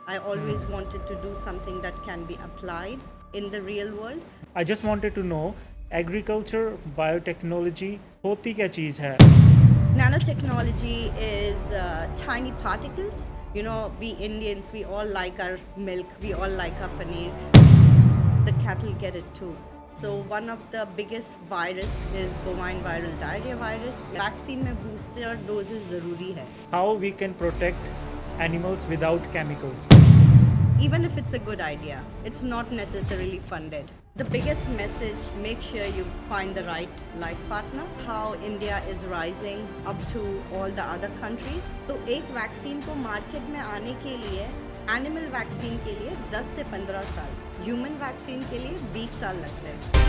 I always wanted to do something that can be applied in the real world. I just wanted to know agriculture biotechnology होती क्या चीज़ है? Nanotechnology is tiny particles. You know, we Indians, we all like our milk, we all like our paneer. The cattle get it too. So one of the biggest virus is bovine viral diarrhea virus. Vaccine में booster doses ज़रूरी है. How we can protect animals without chemicals? Even if it's a good idea, it's not necessarily funded. The biggest message, make sure you find the right life partner. How India is rising up to all the other countries. तो एक vaccine को market में आने के लिए animal vaccine के लिए 10 से 15 साल, ह्यूमन वैक्सीन के लिए 20 साल लगते हैं.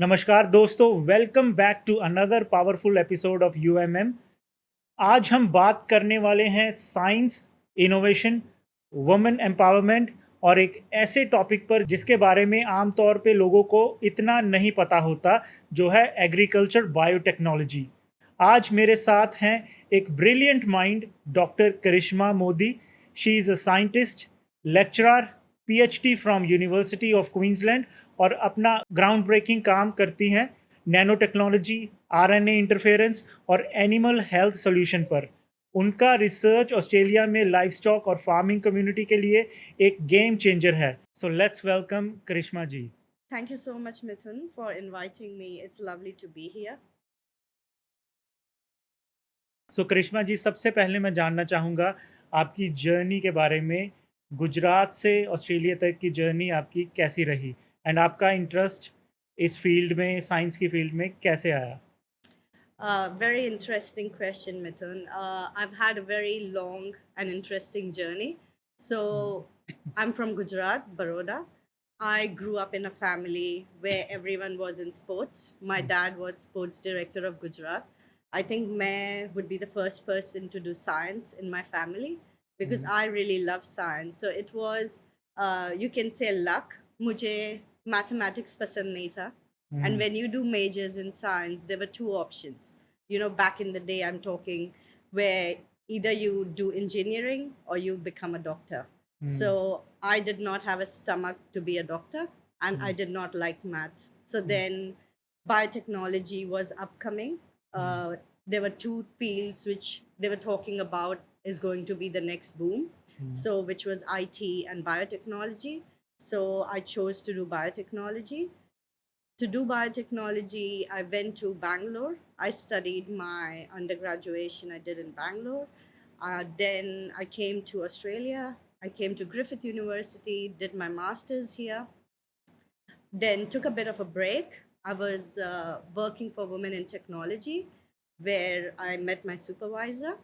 नमस्कार दोस्तों, welcome back to another powerful episode of UMM. आज हम बात करने वाले हैं साइंस, इनोवेशन, वुमेन एम्पावरमेंट और एक ऐसे टॉपिक पर जिसके बारे में आमतौर पे लोगों को इतना नहीं पता होता, जो है एग्रीकल्चर बायोटेक्नोलॉजी. आज मेरे साथ हैं एक brilliant mind, doctor Karishma Modi. She is a scientist, lecturer, PhD from University of Queensland और अपना ग्राउंड ब्रेकिंग काम करती हैं नैनो टेक्नोलॉजी, आरएनए इंटरफेरेंस और एनिमल हेल्थ सॉल्यूशन पर. उनका रिसर्च ऑस्ट्रेलिया में लाइफ स्टॉक और फार्मिंग कम्युनिटी के लिए एक गेम चेंजर है. So let's welcome Karishma ji. Thank you so much, Mithun, for inviting me. It's lovely to be here. सो करिश्मा जी, सबसे पहले मैं जानना चाहूँगा आपकी जर्नी के बारे में. गुजरात से ऑस्ट्रेलिया तक की जर्नी आपकी कैसी रही एंड आपका इंटरेस्ट इस फील्ड में, साइंस की फील्ड में कैसे आया? Very interesting question, Mithun. I've had a very long and interesting journey. So, I'm from Gujarat, Baroda. I grew up in a family where everyone was in sports. My dad was sports director of Gujarat. I think I would be the first person to do science in my family because I really love science. So it was, you can say, luck. मुझे mathematics पसंद नहीं था. And when you do majors in science, there were two options. You know, back in the day, I'm talking where either you do engineering or you become a doctor. So I did not have a stomach to be a doctor and I did not like maths. So then biotechnology was upcoming. There were two fields which they were talking about is going to be the next boom. So which was IT and biotechnology. So I chose to do biotechnology. To do biotechnology, I went to Bangalore. I studied my undergraduation, I did in Bangalore. Then I came to Australia. I came to Griffith University, did my master's here. Then took a bit of a break. I was working for Women in Technology, where I met my supervisor.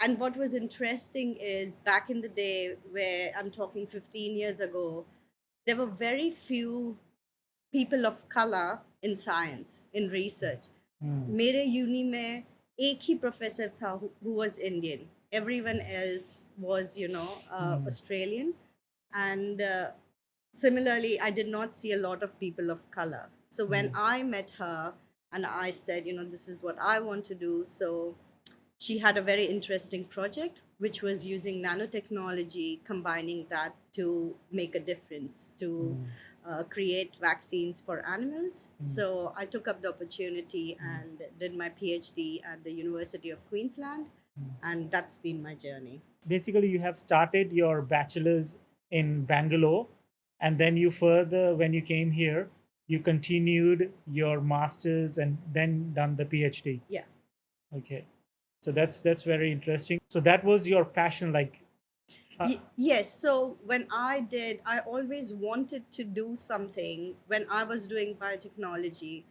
And what was interesting is back in the day, where I'm talking 15 years ago, there were very few people of color in science, in research. मेरे uni में एक ही professor था who was Indian. Everyone else was, Australian. And similarly, I did not see a lot of people of color. So when I met her and I said, this is what I want to do. So she had a very interesting project, which was using nanotechnology, combining that to make a difference, to create vaccines for animals. So I took up the opportunity and did my PhD at the University of Queensland. And that's been my journey. Basically, you have started your bachelor's in Bangalore, and then you further, when you came here, you continued your master's and then done the PhD. Yeah. Okay. So that's very interesting. So that was your passion, like Yes. So when I always wanted to do something when I was doing biotechnology.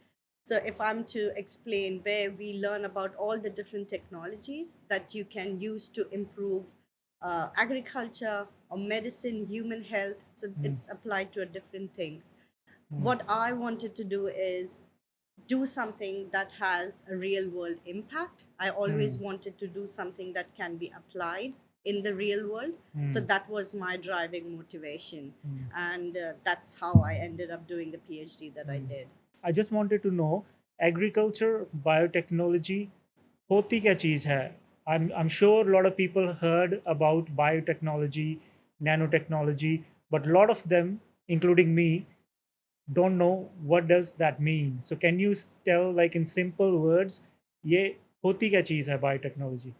So if I'm to explain where we learn about all the different technologies that you can use to improve agriculture or medicine, human health, so it's applied to different things. What I wanted to do is do something that has a real world impact. I always wanted to do something that can be applied in the real world. So Hmm. that was my driving motivation. Hmm. And that's how I ended up doing the PhD that I Hmm. did. I just wanted to know agriculture, biotechnology, होती क्या चीज़ है? I'm sure a lot of people heard about biotechnology, nanotechnology, but a lot of them, including me, don't know what does that mean. So can you tell, like in simple words, ये होती क्या चीज़ है biotechnology?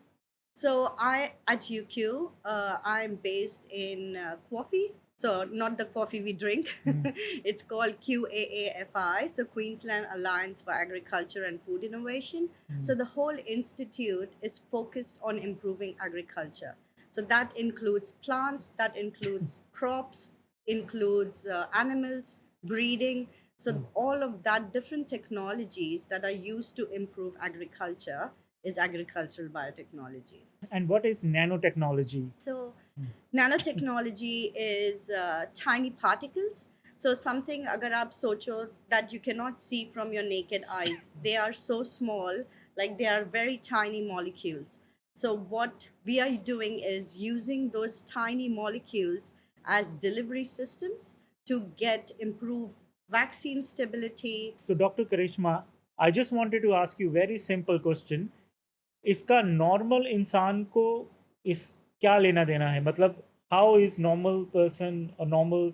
So I at UQ, I'm based in coffee. So not the coffee we drink. Hmm. It's called QAAFI, so Queensland Alliance for Agriculture and Food Innovation. Hmm. So the whole institute is focused on improving agriculture. So that includes plants, that includes crops, includes animals, breeding. So all of that different technologies that are used to improve agriculture is agricultural biotechnology. And what is nanotechnology? So, nanotechnology is tiny particles. So, something agar aap socho that you cannot see from your naked eyes, they are so small, like they are very tiny molecules. So, what we are doing is using those tiny molecules as delivery systems to get improved vaccine stability. So Dr. Karishma, I just wanted to ask you very simple question. इसका normal इंसान को इस क्या लेना देना है, मतलब how is normal person और नॉर्मल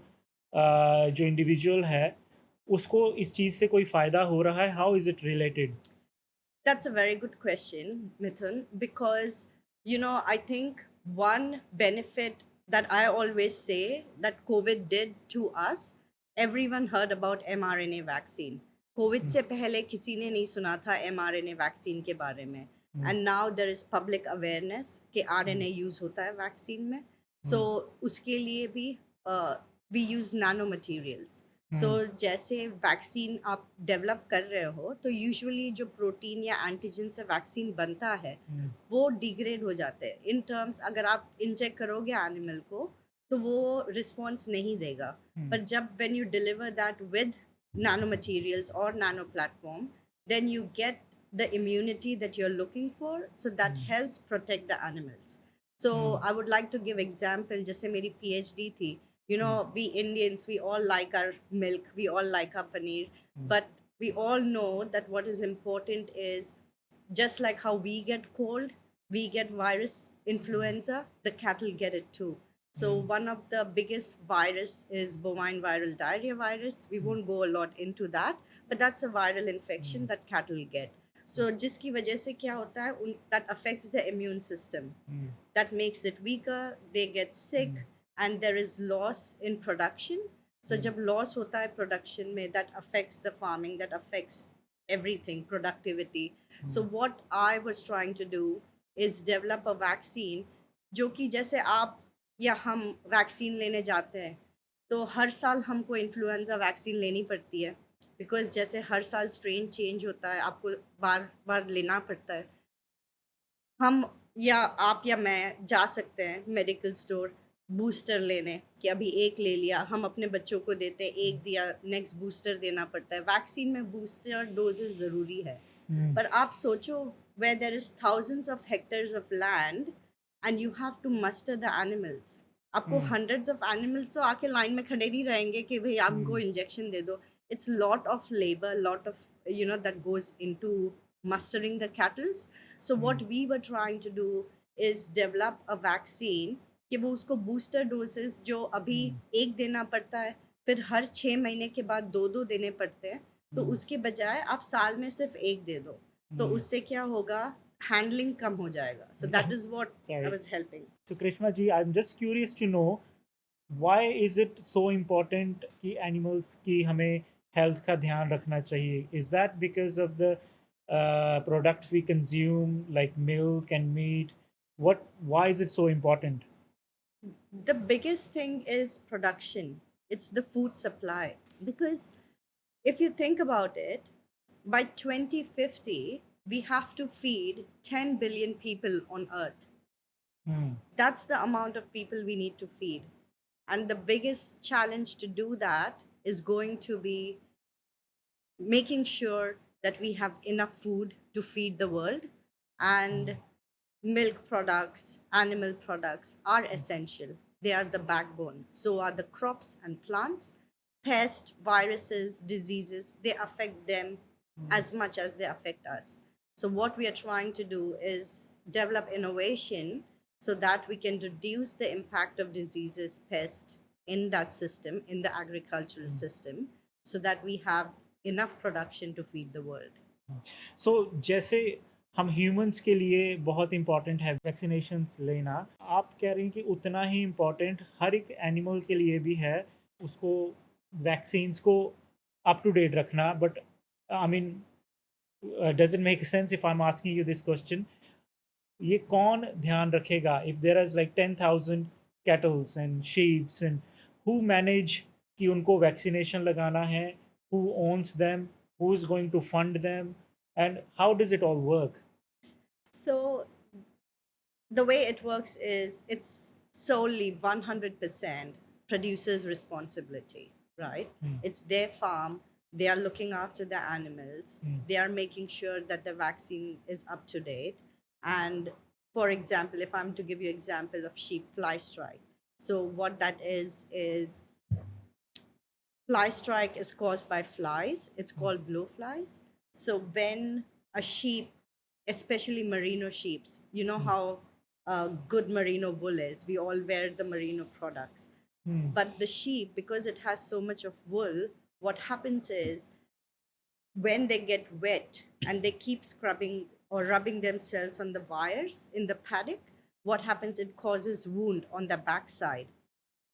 जो इंडिविजुअल है उसको इस चीज़ से कोई फ़ायदा हो रहा है, how is it related? That's a very good question, Mithun, because I think one benefit that I always say that COVID did to us, everyone heard about mRNA vaccine. COVID से पहले किसी ने नहीं सुना था mRNA vaccine के बारे में. And now there is public awareness कि RNA use होता है vaccine में. So उसके लिए भी we use nanomaterials. सो जैसे वैक्सीन आप डेवलप कर रहे हो तो यूजुअली जो प्रोटीन या एंटीजन से वैक्सीन बनता है वो डिग्रेड हो जाते हैं इन टर्म्स अगर आप इंजेक्ट करोगे एनिमल को तो वो रिस्पॉन्स नहीं देगा पर जब when you deliver that with nano materials और nano platform then you get the immunity that you are looking for so that helps protect the animals so I would like to give example जैसे मेरी PhD थी we Indians, we all like our milk, we all like our paneer, but we all know that what is important is just like how we get cold, we get virus influenza, the cattle get it too. So one of the biggest virus is bovine viral diarrhea virus. We won't go a lot into that, but that's a viral infection that cattle get. So जिसकी वजह से क्या होता है that affects the immune system, that makes it weaker, they get sick, and there is loss in production. So जब loss होता है production में, that affects the farming, that affects everything, productivity. So what I was trying to do is develop a vaccine जो कि जैसे आप या हम वैक्सीन लेने जाते हैं तो हर साल हमको इन्फ्लुएंजा वैक्सीन लेनी पड़ती है बिकॉज जैसे हर साल स्ट्रेन चेंज होता है आपको बार बार लेना पड़ता है हम या आप या मैं जा सकते हैं मेडिकल स्टोर बूस्टर लेने कि अभी एक ले लिया हम अपने बच्चों को देते हैं एक दिया नेक्स्ट बूस्टर देना पड़ता है वैक्सीन में बूस्टर डोजेस ज़रूरी है पर आप सोचो where there is thousands of hectares of land and you have to muster the animals आपको hundreds of animals तो आके लाइन में खड़े नहीं रहेंगे कि भाई आपको इंजेक्शन दे दो it's lot of labor lot of that goes into mustering the cattle. So what we were trying to do is develop a vaccine कि वो उसको booster doses जो अभी एक देना पड़ता है फिर हर 6 महीने के बाद दो देने पड़ते हैं तो उसके बजाय आप साल में सिर्फ एक दे दो तो उससे क्या होगा हैंडलिंग कम हो जाएगा so that is what Sorry. I was helping. So Krishna ji, I'm just curious to know why is it so important कि animals की हमें health का ध्यान रखना चाहिए? Is that because of the products we consume like milk and meat? Why is it so important? The biggest thing is production. It's the food supply. Because if you think about it, by 2050, we have to feed 10 billion people on Earth. That's the amount of people we need to feed. And the biggest challenge to do that is going to be making sure that we have enough food to feed the world and milk products, animal products are essential. They are the backbone. So are the crops and plants. Pests, viruses, diseases, they affect them as much as they affect us. So, what we are trying to do is develop innovation so that we can reduce the impact of diseases, pests in that system, in the agricultural system, so that we have enough production to feed the world. सो जैसे हम humans के लिए बहुत important है vaccinations लेना, आप कह रही हैं कि उतना ही इम्पॉर्टेंट हर एक एनिमल के लिए भी है उसको वैक्सीन्स को अप टू डेट रखना. But I mean doesn't make sense if I am asking you this question. ये कौन ध्यान रखेगा if there is like 10,000 cattles and sheeps and who manage कि उनको वैक्सीनेशन लगाना है, who owns them, who is going to fund them, and how does it all work? So, the way it works is it's solely 100% producers' responsibility, right? It's their farm. They are looking after the animals. They are making sure that the vaccine is up to date. And for example, if I'm to give you example of sheep fly strike, so what that is fly strike is caused by flies. It's called blowflies. So when a sheep, especially merino sheeps, you know how good merino wool is. We all wear the merino products. But the sheep, because it has so much of wool, what happens is when they get wet and they keep scrubbing or rubbing themselves on the wires in the paddock, what happens? It causes wound on the backside.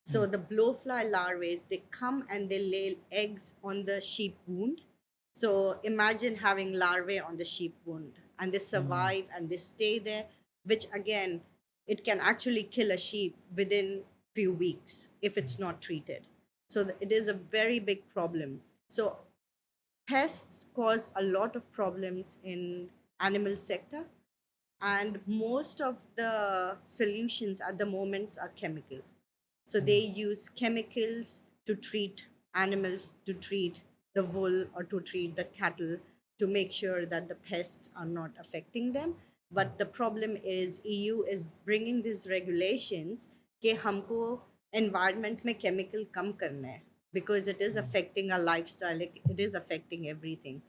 So the blowfly larvae, they come and they lay eggs on the sheep wound. So imagine having larvae on the sheep wound, and they survive and they stay there, which again, it can actually kill a sheep within few weeks if it's not treated. So it is a very big problem. So pests cause a lot of problems in animal sector, and most of the solutions at the moment are chemical. So they use chemicals to treat animals, to treat the wool or to treat the cattle, to make sure that the pests are not affecting them. But the problem is EU is bringing these regulations कि हमको environment में chemical कम करना है, because it is affecting our lifestyle, it is affecting everything.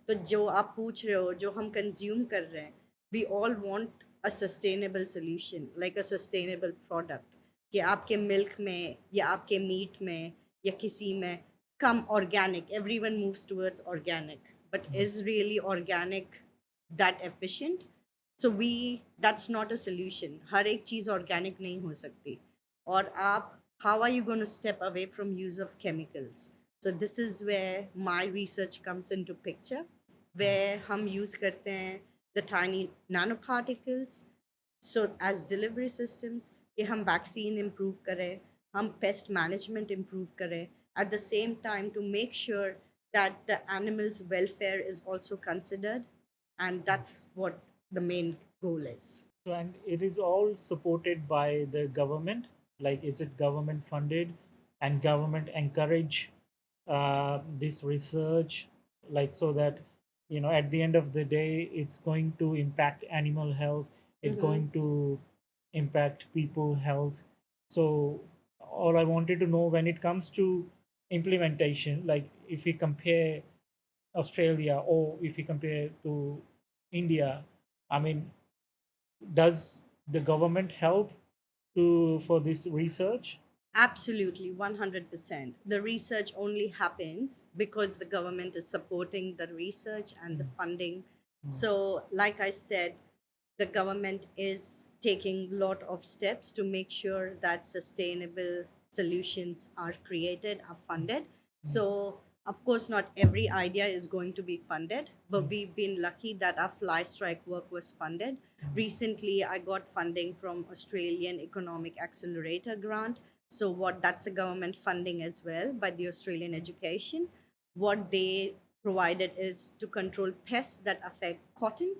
तो जो आप पूछ रहे हो, जो हम consume कर रहे हैं, we all want a sustainable solution, like a sustainable product. कि आपके मिल्क में या आपके मीट में या किसी में कम organic, everyone moves towards organic, but is really organic that efficient? So we that's not a solution. हर एक चीज़ ऑर्गेनिक नहीं हो सकती. और आप how are you going to step away from use of chemicals? So this is where my research comes in to picture, where हम use करते हैं the tiny nano particles so as delivery systems कि हम vaccine improve करें, हम pest management improve करें, at the same time to make sure that the animals welfare is also considered, and that's what the main goal is. So, and it is all supported by the government. Like, is it government funded, and government encourage this research, like so that at the end of the day, it's going to impact animal health, it's going to impact people health. So all I wanted to know, when it comes to implementation, like if we compare Australia or if we compare to India, I mean, does the government help to for this research? Absolutely, 100%. The research only happens because the government is supporting the research and the funding. So, like I said, the government is taking a lot of steps to make sure that sustainable solutions are created, are funded. So, of course, not every idea is going to be funded, but we've been lucky that our fly strike work was funded. Recently, I got funding from Australian Economic Accelerator Grant. So what that's a government funding as well by the Australian Education. What they provided is to control pests that affect cotton,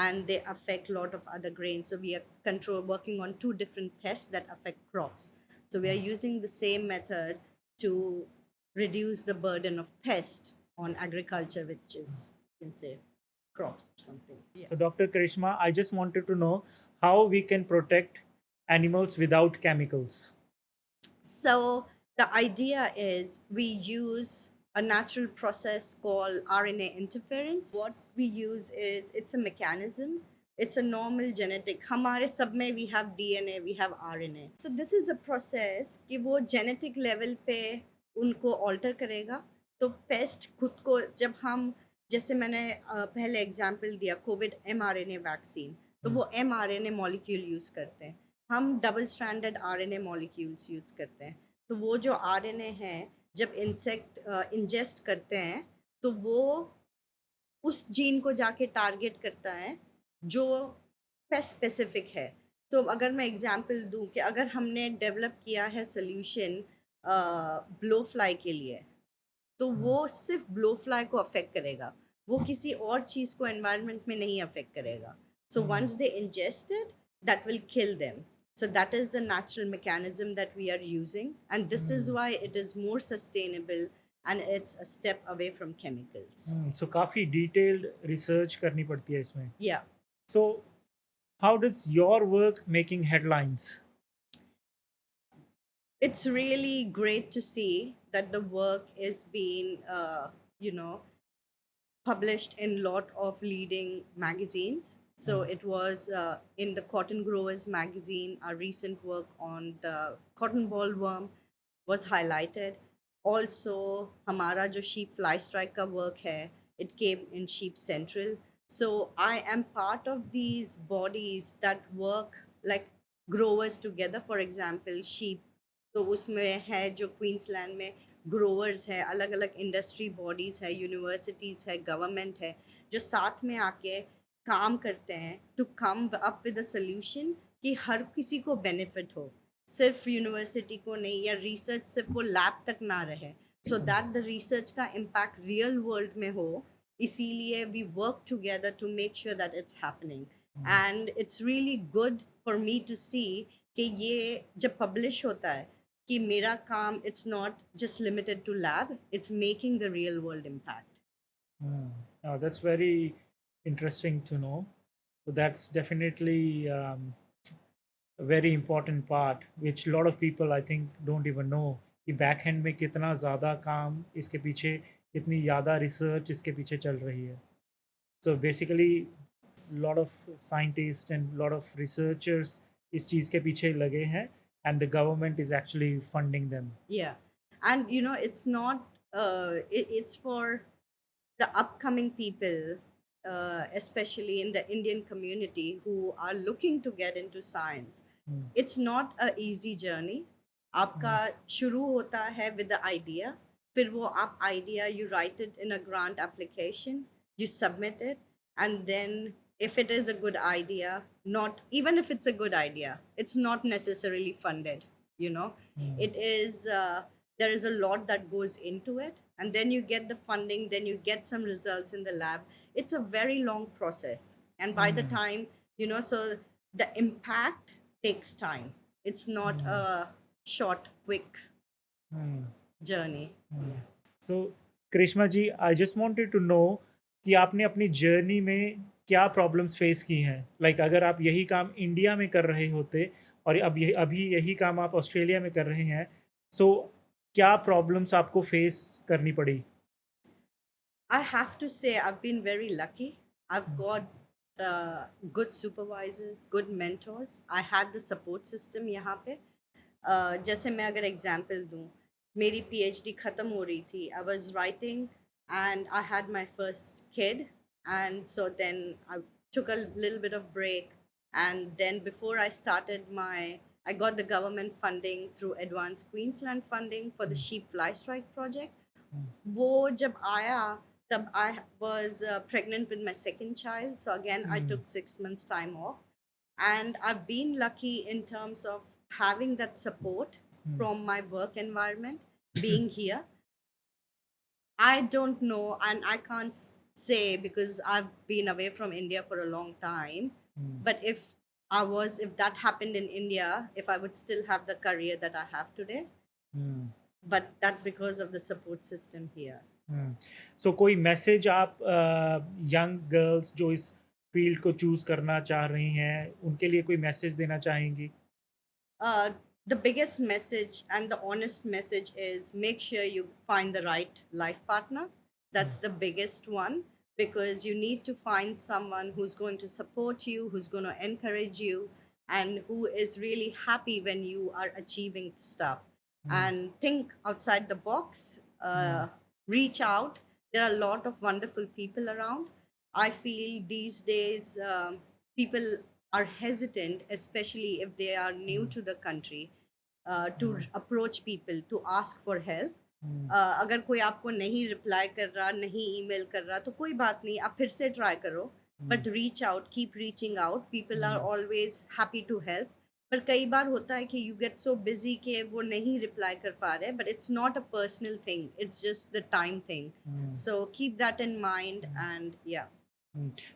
and they affect a lot of other grains. So we are working on two different pests that affect crops. So we are using the same method to reduce the burden of pest on agriculture, which is, you can say, crops or something. Yeah. So, Dr. Karishma, I just wanted to know how we can protect animals without chemicals. So the idea is we use a natural process called RNA interference. What we use is it's a mechanism. It's a normal genetic. हमारे सब में we have DNA, we have RNA. So this is a process कि वो genetic level पे उनको alter करेगा. तो pest खुद को जब हम जैसे मैंने पहले एग्जाम्पल दिया कोविड mRNA वैक्सीन तो वो mRNA मॉलिक्यूल यूज़ करते हैं हम double stranded RNA molecules use करते हैं तो वो जो आरएनए है जब इंसेक्ट इंजेस्ट करते हैं तो वो उस जीन को जाके टारगेट करता है जो पेस्ट स्पेसिफिक है तो अगर मैं एग्जांपल दूं कि अगर हमने डेवलप किया है सोल्यूशन ब्लो फ्लाई के लिए तो वो सिर्फ ब्लो फ्लाई को अफेक्ट करेगा वो किसी और चीज़ को एनवायरनमेंट में नहीं अफेक्ट करेगा so once they ingested that will kill them. So that is the natural mechanism that we are using, and this is why it is more sustainable and it's a step away from chemicals. So काफी detailed research करनी पड़ती है इसमें. Yeah. So how does your work making headlines? It's really great to see that the work is being, published in lot of leading magazines. So it was in the Cotton Growers magazine. Our recent work on the cotton bollworm was highlighted. Also, हमारा जो sheep fly strike का work है, it came in Sheep Central. So I am part of these bodies that work like growers together. For example, sheep. तो उसमें है जो Queensland में growers है अलग अलग इंडस्ट्री बॉडीज़ है यूनिवर्सिटीज़ है गवर्नमेंट है जो साथ में आके काम करते हैं to come up with a solution कि हर किसी को बेनिफिट हो सिर्फ यूनिवर्सिटी को नहीं या रिसर्च सिर्फ वो लैब तक ना रहे सो दैट द रिसर्च का इम्पैक्ट रियल वर्ल्ड में हो इसीलिए we work together to make sure that it's happening and it's really good for me to see कि ये जब पब्लिश होता है कि मेरा काम it's not just limited to lab it's making the real world impact Oh, that's very interesting to know. So that's definitely a very important part, which a lot of people I think don't even know. कि back hand में कितना ज़्यादा काम इसके पीछे कितनी ज़्यादा research इसके पीछे चल रही है. So basically, lot of scientists and lot of researchers इस चीज़ के पीछे लगे हैं and the government is actually funding them. Yeah. And it's not it's for the upcoming people especially in the Indian community who are looking to get into science. It's not a easy journey. आपका शुरू होता है with the idea फिर वो आप idea you write it in a grant application you submit it and then if it is a good idea not even if it's a good idea it's not necessarily funded it is there is a lot that goes into it and then you get the funding then you get some results in the lab it's a very long process and by the time so the impact takes time it's not a short quick journey. So Karishma ji I just wanted to know कि आपने अपनी journey में क्या problems face की हैं like अगर आप यही काम इंडिया में कर रहे होते और अभी यही काम आप ऑस्ट्रेलिया में कर रहे हैं सो क्या प्रॉब्लम्स आपको फेस करनी पड़ी I have to say I've been very lucky. I've got good supervisors, good mentors. I had the support system यहाँ पे जैसे मैं अगर एग्जांपल दूँ मेरी PhD ख़त्म हो रही थी I was writing and I had my first kid and so then I took a little bit of break and then before I started I got the government funding through Advanced Queensland funding for the sheep fly strike project वो जब आया तब I was pregnant with my second child so again I took 6 months time off and I've been lucky in terms of having that support from my work environment being here I don't know and I can't say because I've been away from India for a long time but if that happened in India if I would still have the career that I have today but that's because of the support system here. So कोई message आप young girls जो इस field को choose करना चाह रही हैं, उनके लिए कोई मैसेज देना चाहेंगी? Uh, the biggest message and the honest message is make sure you find the right life partner. That's the biggest one, because you need to find someone who's going to support you, who's going to encourage you, and who is really happy when you are achieving stuff. And think outside the box, reach out. There are a lot of wonderful people around. I feel these days people are hesitant, especially if they are new to the country, to approach people to ask for help. अगर कोई आपको नहीं reply कर रहा, नहीं email कर रहा, तो कोई बात नहीं, आप फिर से ट्राई करो. But reach out, keep reaching out. People are always happy to help. पर कई बार होता है कि यू गेट सो बिजी कि वो नहीं रिप्लाई कर पा रहे, but it's not a personal thing, it's just the time thing. So keep that in mind and या.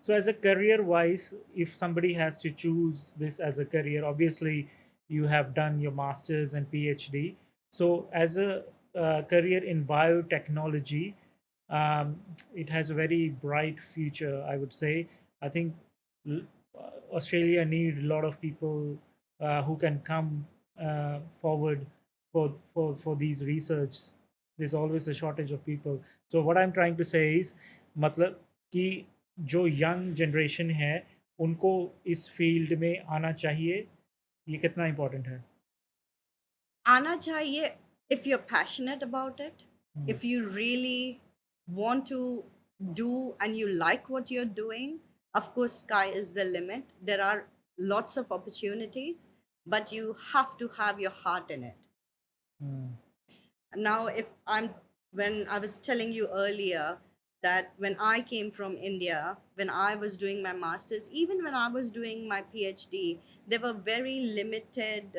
So as a career wise, if somebody has to choose this as a career, obviously you have done your masters and PhD. So as a career in biotechnology, it has a very bright future, I would say. I think Australia need a lot of people who can come forward for these research. There's always a shortage of people. So what I'm trying to say is, मतलब कि जो young generation है उनको इस field में आना चाहिए, ये कितना इम्पोर्टेंट है? आना चाहिए if you're passionate about it, if you really want to do and you like what you're doing. Of course, sky is the limit. There are lots of opportunities, but you have to have your heart in it. Now, if I'm when I was telling you earlier that when I came from India, when I was doing my masters, even when I was doing my PhD, there were very limited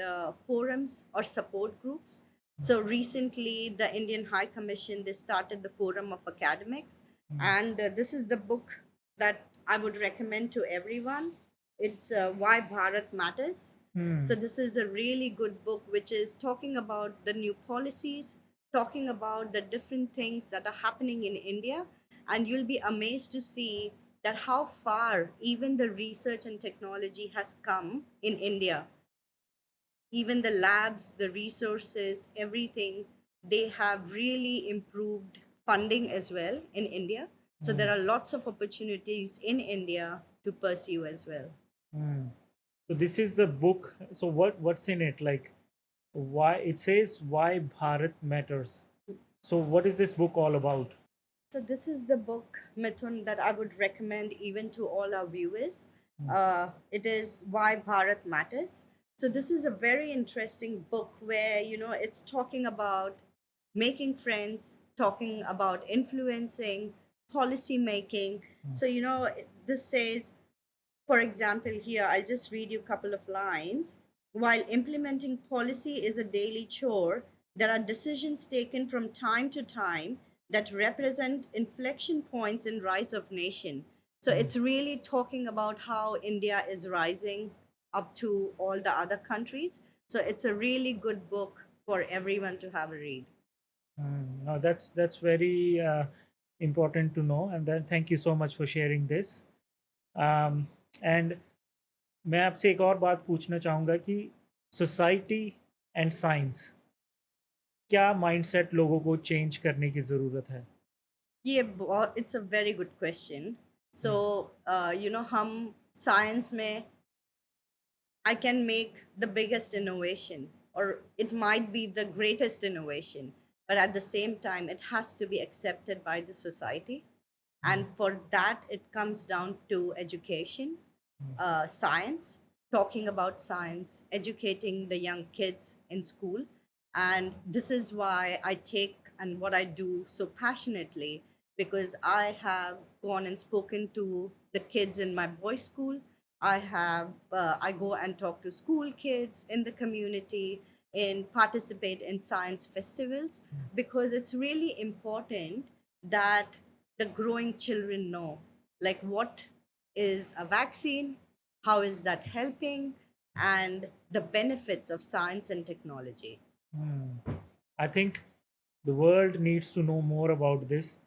forums or support groups. So recently the Indian High Commission, they started the Forum of Academics. And this is the book that I would recommend to everyone. It's Why Bharat Matters. So this is a really good book which is talking about the new policies, talking about the different things that are happening in India, and you'll be amazed to see that how far even the research and technology has come in India. Even the labs, the resources, everything, they have really improved funding as well in India. So there are lots of opportunities in India to pursue as well. So this is the book. So what's in it? Like, why it says Why Bharat Matters. So what is this book all about? So this is the book, Mithun, that I would recommend even to all our viewers. It is Why Bharat Matters. So this is a very interesting book where, you know, it's talking about making friends, talking about influencing, policy making. So, you know, this says, for example, here, I'll just read you a couple of lines. While implementing policy is a daily chore, there are decisions taken from time to time that represent inflection points in rise of nation. So it's really talking about how India is rising up to all the other countries. So it's a really good book for everyone to have a read. No, that's very important to know, and then thank you so much for sharing this. And मैं आपसे एक और बात पूछना चाहूँगा कि society and science, क्या mindset लोगों को चेंज करने की ज़रूरत है? Yeah, it's a very good question. So, you know, हम science में I can make the biggest innovation, or it might be the greatest innovation, but at the same time, it has to be accepted by the society. And for that, it comes down to education, science, talking about science, educating the young kids in school. And this is why I take and what I do so passionately, because I have gone and spoken to the kids in my boys' school. I go and talk to school kids in the community and participate in science festivals, because it's really important that the growing children know, like, what is a vaccine, how is that helping, and the benefits of science and technology. I think the world needs to know more about this,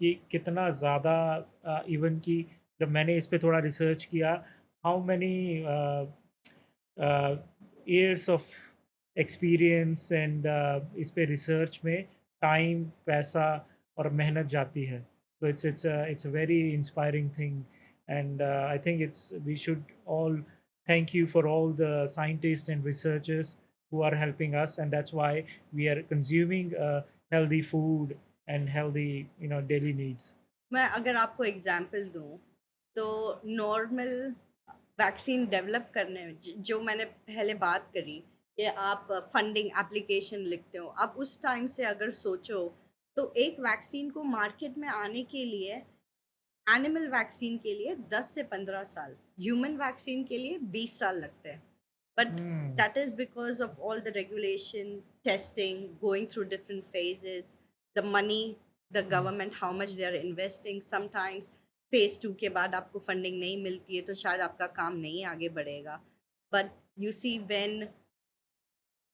कि कितना ज़्यादा even कि जब मैंने इस पे थोड़ा research किया, how many years of experience and इस पे रिसर्च में टाइम, पैसा और मेहनत जाती है. So it's a very inspiring thing, and I think it's we should all thank you for all the scientists and researchers who are helping us, and that's why we are consuming healthy food and healthy, daily needs. मैं अगर आपको example दूं तो normal vaccine develop करने में जो मैंने पहले बात करी कि आप फंडिंग एप्लीकेशन लिखते हो, आप उस टाइम से अगर सोचो तो एक वैक्सीन को मार्केट में आने के लिए, एनिमल वैक्सीन के लिए 10 से 15 साल, ह्यूमन वैक्सीन के लिए 20 साल लगते हैं. But Hmm. that is because of all the regulation, testing, going through different phases, the money, the government, how much they are investing. Sometimes phase 2 के बाद आपको funding नहीं मिलती है तो शायद आपका काम नहीं आगे बढ़ेगा. But you see, when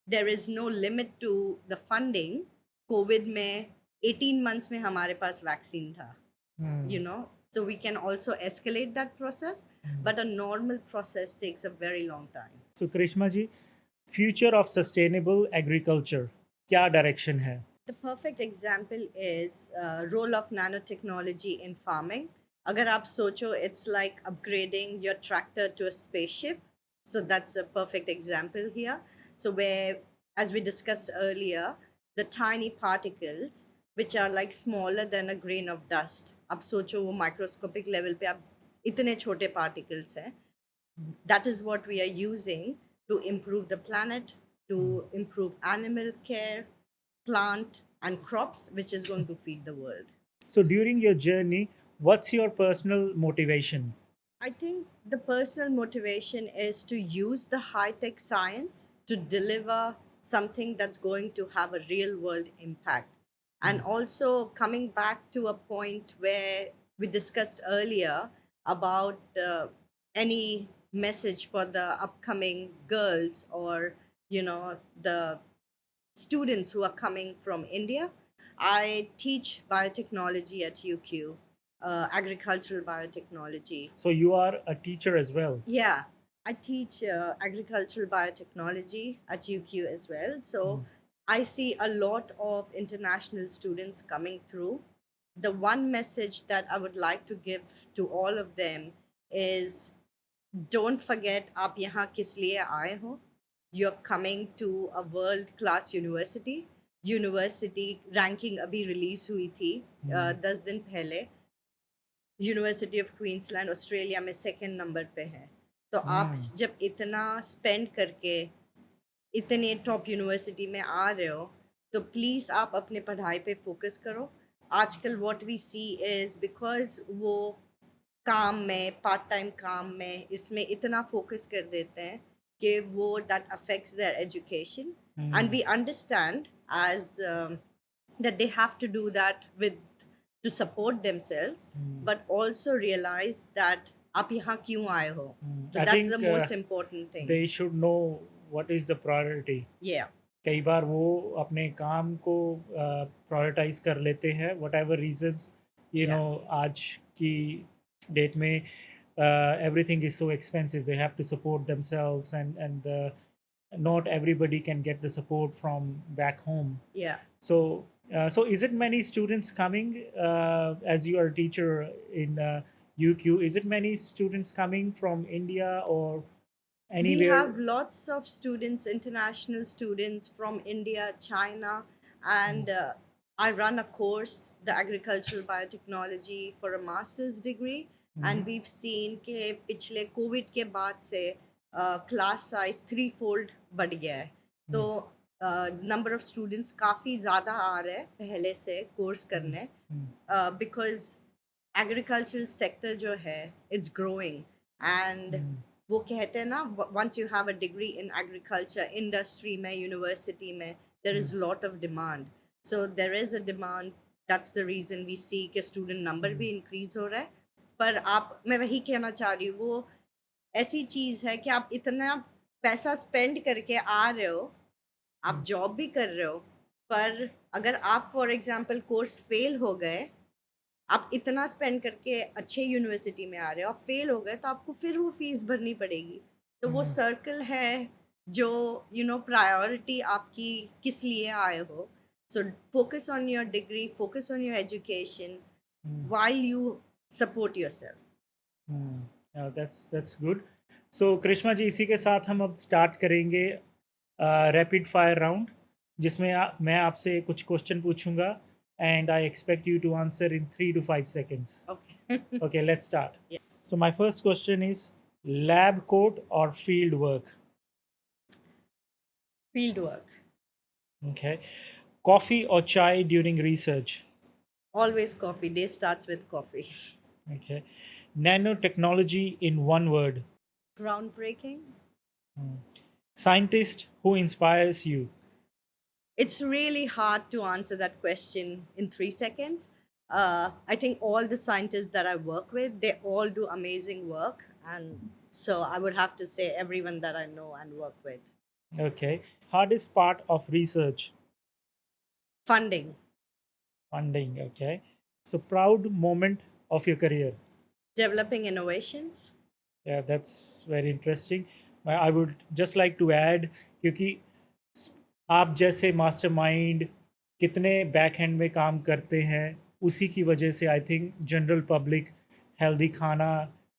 there is no limit to the funding, COVID में 18 months में हमारे पास vaccine था. Hmm. So we can also escalate that process, but a normal process takes a very long time. So Karishma ji, future of sustainable agriculture, क्या direction है? The perfect example is role of nanotechnology in farming. अगर आप सोचो, it's like upgrading your tractor to a spaceship. So that's a perfect example here. So where, as we discussed earlier, the tiny particles which are like smaller than a grain of dust. आप सोचो वो microscopic level पे आप इतने छोटे particles हैं. That is what we are using to improve the planet, to improve animal care, plant and crops, which is going to feed the world. So during your journey, what's your personal motivation? I think the personal motivation is to use the high tech science to deliver something that's going to have a real world impact. And also coming back to a point where we discussed earlier about any message for the upcoming girls or, the students who are coming from India. I teach biotechnology at UQ, agricultural biotechnology. So you are a teacher as well. Yeah, I teach agricultural biotechnology at UQ as well. So I see a lot of international students coming through. The one message that I would like to give to all of them is don't forget आप यहाँ किस लिए आए हो. You're coming to a world class university. University ranking अभी release हुई थी 10 दिन पहले. यूनिवर्सिटी ऑफ क्वींसलैंड ऑस्ट्रेलिया में 2nd नंबर पे है. तो आप जब इतना स्पेंड करके इतने टॉप यूनिवर्सिटी में आ रहे हो तो प्लीज़ आप अपने पढ़ाई पे फोकस करो. आजकल what we see is because वो काम में, पार्ट टाइम काम में, इसमें इतना फोकस कर देते हैं कि वो that affects their education. And we understand as that they have to do that to support themselves, but also realize that आप यहाँ क्यों आए हो. So I that's think, the most important thing. They should know what is the priority. Yeah. कई बार वो अपने काम को प्रायोरिटाइज कर लेते हैं whatever reasons, आज की डेट में everything is so expensive. They have to support themselves, and not everybody can get the support from back home. Yeah. So is it many students coming as you are a teacher in UQ? Is it many students coming from India or anywhere? We have lots of students, international students from India, China, and I run a course, the agricultural biotechnology, for a master's degree. And we've seen कि पिछले Covid के बाद से class size 3-fold बढ़ गया है. तो number of students काफ़ी ज़्यादा आ रहे हैं पहले से कोर्स करने, बिकॉज एग्रीकल्चरल सेक्टर जो है इट्स ग्रोइंग. एंड वो कहते हैं ना, once you have a degree in agriculture, industry में, यूनिवर्सिटी में, there is lot of demand. So there is a demand. That's the reason we see कि स्टूडेंट नंबर भी इंक्रीज़ हो रहा है. पर मैं वही कहना चाह रही हूँ, वो ऐसी चीज़ है कि आप इतना पैसा स्पेंड करके आ रहे हो, आप जॉब भी कर रहे हो, पर अगर आप फॉर एग्जांपल कोर्स फेल हो गए, आप इतना स्पेंड करके अच्छे यूनिवर्सिटी में आ रहे हो, आप फेल हो गए तो आपको फिर वो फीस भरनी पड़ेगी। तो वो सर्कल है जो प्रायोरिटी आपकी किस लिए आए हो। So focus on your degree, focus on your education while you support yourself. That's good. So Karishma ji, इसी के साथ हम अब स्टार्ट करेंगे रैपिड फायर राउंड, जिसमें मैं आपसे कुछ क्वेश्चन पूछूंगा and I expect you to answer in 3 to 5 seconds. Okay. Okay, let's start. Yeah. So my first question is lab coat or field work? Field work. Okay. Coffee or chai during research? Always coffee. Day starts with coffee. Okay. Nanotechnology in one word. Groundbreaking. Scientist who inspires you. It's really hard to answer that question in 3 seconds. I think all the scientists that I work with, they all do amazing work. And so I would have to say everyone that I know and work with. Okay. Hardest part of research. Funding. Funding. Okay. So proud moment of your career. Developing innovations. Yeah, that's very interesting. I would just like to add, क्योंकि आप जैसे mastermind कितने back and में काम करते हैं, उसी की वजह से I think general public healthy खाना,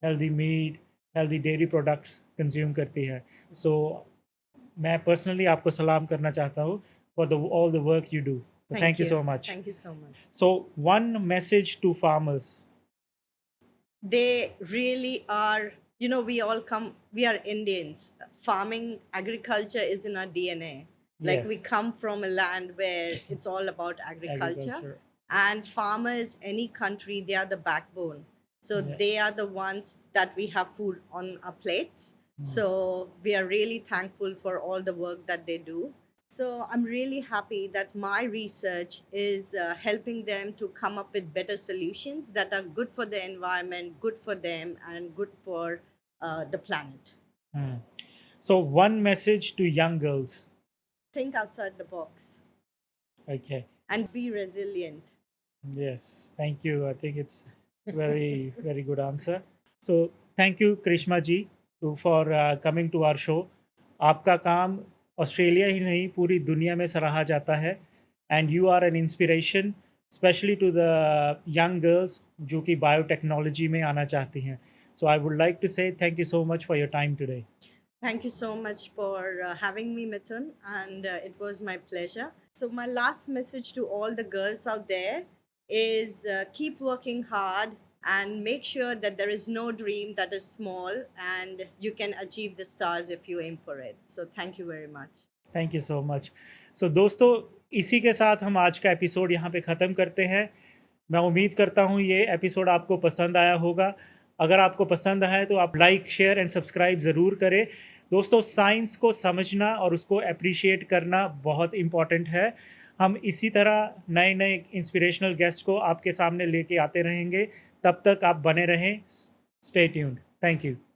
healthy meat, healthy dairy products consume करती है. सो मैं पर्सनली आपको सलाम करना चाहता हूँ for the all the work you do. Thank you so much. Thank you so much. So one message to farmers. They really are, we are Indians. Farming, agriculture is in our DNA. Like Yes. we come from a land where it's all about agriculture. And farmers, any country, they are the backbone. So Yeah. they are the ones that we have food on our plates. So we are really thankful for all the work that they do. So I'm really happy that my research is helping them to come up with better solutions that are good for the environment, good for them, and good for the planet. So one message to young girls. Think outside the box Okay. and be resilient. Yes, thank you. I think it's very, very good answer. So thank you, Krishma ji, for coming to our show. आपका काम Australia ही नहीं, पूरी दुनिया में सराहा जाता है. And you are an inspiration specially to the young girls जो कि बायोटेक्नोलॉजी में आना चाहती हैं. So I would like to say thank you so much for your time today. Thank you so much for having me, Mithun, and it was my pleasure. So, my last message to all the girls out there is keep working hard and make sure that there is no dream that is small and you can achieve the stars if you aim for it. So, thank you very much. Thank you so much. So दोस्तों, इसी के साथ हम आज का episode यहाँ पे ख़त्म करते हैं. मैं उम्मीद करता हूँ ये एपिसोड आपको पसंद आया होगा. अगर आपको पसंद आया तो आप लाइक, शेयर एंड सब्सक्राइब ज़रूर करें. दोस्तों, साइंस को समझना और उसको अप्रिशिएट करना बहुत इम्पॉर्टेंट है. हम इसी तरह नए नए इंस्पिरेशनल गेस्ट को आपके सामने लेके आते रहेंगे. तब तक आप बने रहें. Stay tuned. Thank you.